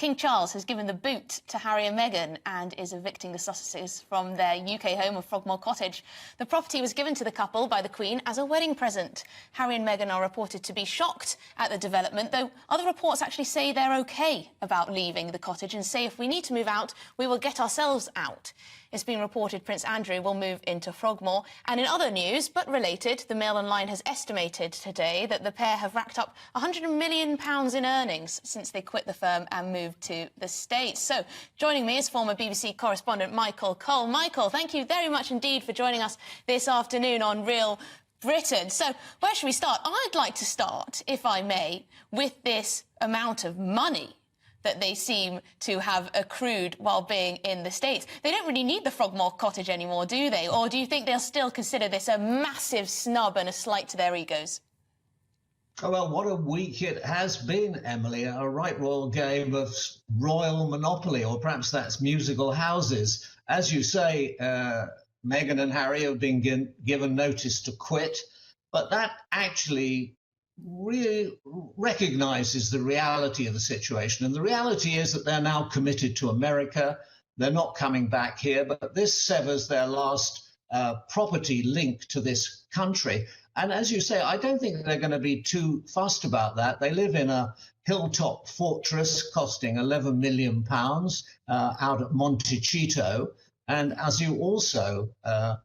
King Charles has given the boot to Harry and Meghan and is evicting the Sussexes from their UK home of Frogmore Cottage. The property was given to the couple by the Queen as a wedding present. Harry and Meghan are reported to be shocked at the development, though other reports actually say they're OK about leaving the cottage and say if we need to move out, we will get ourselves out. It's been reported Prince Andrew will move into Frogmore. And in other news, but related, the Mail Online has estimated today that the pair have racked up £100 million in earnings since they quit the firm and moved to the States. So, joining me is former BBC correspondent Michael Cole. Michael, thank you very much indeed for joining us this afternoon on Real Britain. So, where should we start? I'd like to start, if I may, with this amount of money that they seem to have accrued while being in the States. They don't really need the Frogmore Cottage anymore, do they? Or do you think they'll still consider this a massive snub and a slight to their egos? Oh, well, what a week it has been, Emily. A right royal game of royal monopoly, or perhaps that's musical houses. As you say, Meghan and Harry have been given notice to quit, but that actually really recognises the reality of the situation. And the reality is that they're now committed to America. They're not coming back here, but this severs their last property link to this country. And as you say, I don't think they're going to be too fussed about that. They live in a hilltop fortress costing £11 million out at Montecito. And as you also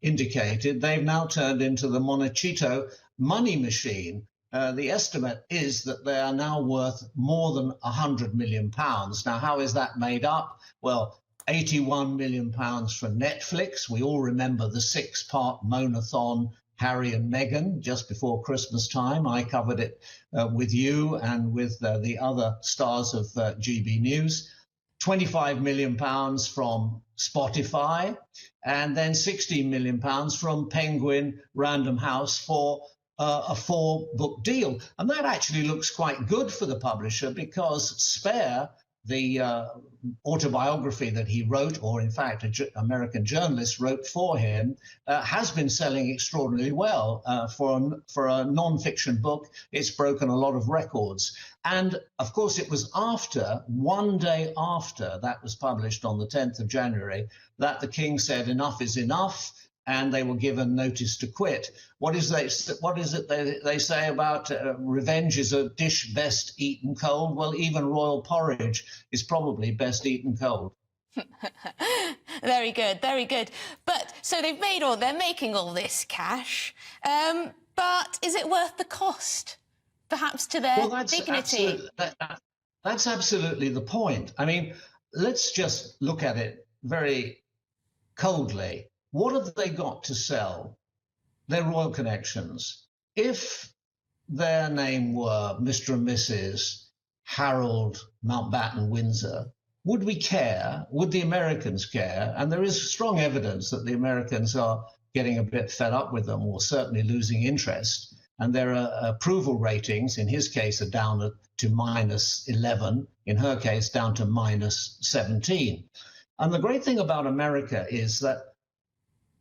indicated, they've now turned into the Montecito money machine. The estimate is that they are now worth more than £100 million. Now, how is that made up? Well, £81 million for Netflix. We all remember the 6-part YAWNATHON, Harry and Meghan, just before Christmas time. I covered it with you and with the other stars of GBNews. £25 million from Spotify, and then £16 million from Penguin Random House for a 4-book deal. And that actually looks quite good for the publisher, because Spare, the autobiography that he wrote, or in fact an American journalist wrote for him, has been selling extraordinarily well. For a non-fiction book, it's broken a lot of records. And of course, it was one day after that was published on the 10th of January, that the King said enough is enough, and they were given notice to quit. What is it they say about revenge is a dish best eaten cold? Well, even royal porridge is probably best eaten cold. Very good, very good. But so they're making all this cash, but is it worth the cost, perhaps, to their dignity? That's absolutely the point. I mean, let's just look at it very coldly. What have they got to sell? Their royal connections. If their name were Mr. and Mrs. Harold Mountbatten Windsor, would we care? Would the Americans care? And there is strong evidence that the Americans are getting a bit fed up with them, or certainly losing interest. And their approval ratings, in his case, are down to -11. In her case, down to -17. And the great thing about America is that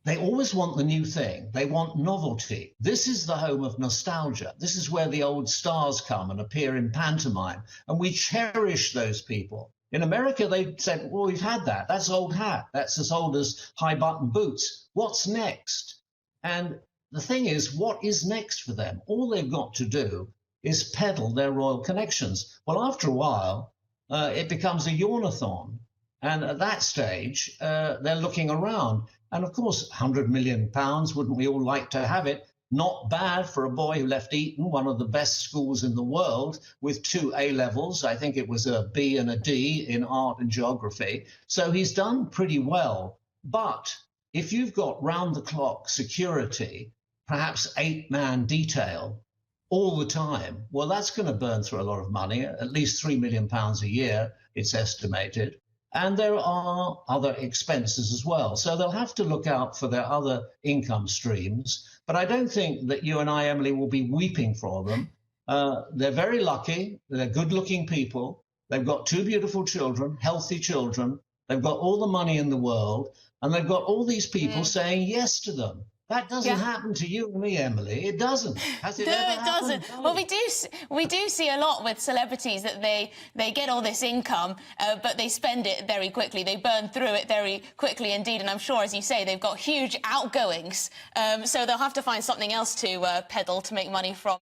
they always want the new thing. They want novelty. This is the home of nostalgia. This is where the old stars come and appear in pantomime. And we cherish those people. In America, they said, well, we've had that. That's old hat. That's as old as high-button boots. What's next? And the thing is, what is next for them? All they've got to do is peddle their royal connections. Well, after a while, it becomes a YAWNATHON. And at that stage, they're looking around. And of course, £100 million, wouldn't we all like to have it? Not bad for a boy who left Eton, one of the best schools in the world, with 2 A-levels. I think it was a B and a D in art and geography. So he's done pretty well. But if you've got round-the-clock security, perhaps 8-man detail all the time, well, that's going to burn through a lot of money, at least £3 million a year, it's estimated. And there are other expenses as well. So they'll have to look out for their other income streams. But I don't think that you and I, Emily, will be weeping for them. They're very lucky. They're good-looking people. They've got 2 beautiful children, healthy children. They've got all the money in the world. And they've got all these people saying yes to them. That doesn't happen to you and me, Emily. It doesn't. Has it No, ever it happened? doesn't. No. Well, we do see a lot with celebrities that they get all this income, but they spend it very quickly. They burn through it very quickly indeed. And I'm sure, as you say, they've got huge outgoings. So they'll have to find something else to peddle to make money from.